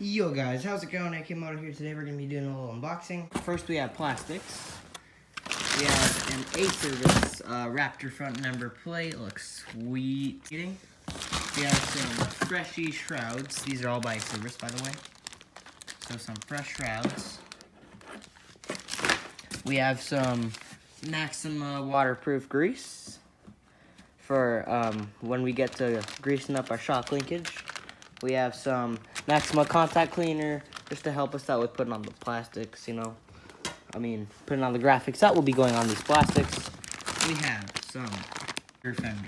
Yo guys, how's it going? I came out here today. We're going to be doing a little unboxing. First we have plastics. We have an Acerbis Raptor front number plate. Looks sweet. We have some freshy shrouds. These are all by Acerbis, by the way. So some fresh shrouds. We have some Maxima waterproof grease for when we get to greasing up our shock linkage. We have some Maxima contact cleaner just to help us out with putting on the plastics, you know. I mean, putting on the graphics that will be going on these plastics. We have some fender.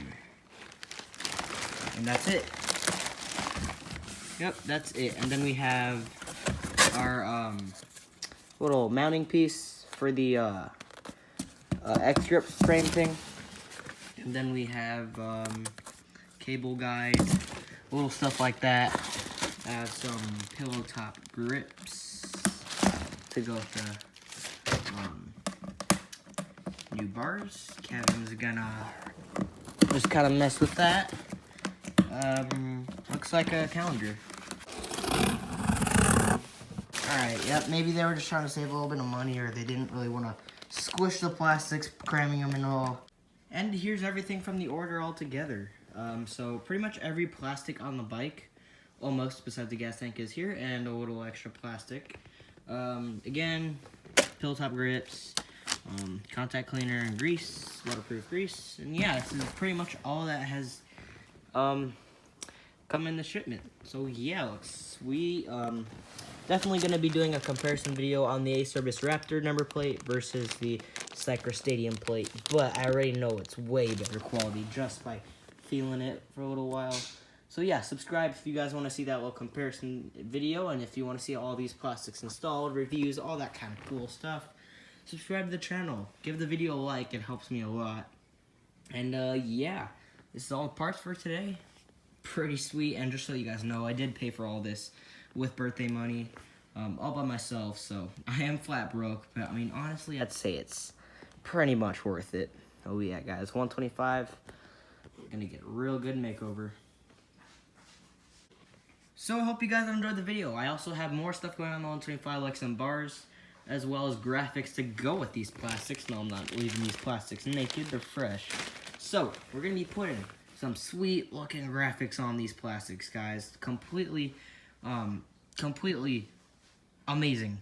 And that's it. Yep, that's it. And then we have our little mounting piece for the X-grip frame thing. And then we have cable guide, little stuff like that. I have some pillow top grips to go with the new bars. Kevin's gonna just kind of mess with that. Looks like a calendar. Alright, yep, maybe they were just trying to save a little bit of money, or they didn't really want to squish the plastics, cramming them in all. And here's everything from the order all together. So pretty much every plastic on the bike, almost besides the gas tank, is here, and a little extra plastic. Again, pillow top grips, contact cleaner and grease, waterproof grease, and yeah, this is pretty much all that has come in the shipment. So yeah, looks sweet. Definitely going to be doing a comparison video on the Acerbis Raptor number plate versus the Cycler Stadium plate, but I already know it's way better quality just by feeling it for a little while. So yeah, subscribe if you guys want to see that little comparison video, and if you want to see all these plastics installed, reviews, all that kind of cool stuff. Subscribe to the channel, give the video a like, it helps me a lot. And yeah, this is all the parts for today. Pretty sweet, and just so you guys know, I did pay for all this with birthday money, all by myself, so I am flat broke, but I mean, honestly, I'd say it's pretty much worth it. Oh yeah, guys, 125, gonna get a real good makeover. So I hope you guys enjoyed the video. I also have more stuff going on the 125, like some bars, as well as graphics to go with these plastics. No, I'm not leaving these plastics naked, they're fresh. So, we're gonna be putting some sweet looking graphics on these plastics, guys. Completely amazing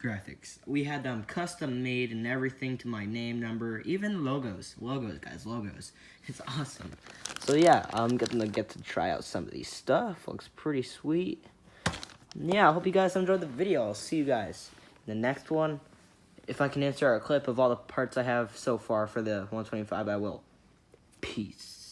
graphics. We had them custom made and everything to my name, number, even logos, guys, logos. It's awesome. So yeah, I'm gonna get to try out some of these stuff. Looks pretty sweet. Yeah, I hope you guys enjoyed the video. I'll see you guys in the next one. If I can insert a clip of all the parts I have so far for the 125, I will. Peace.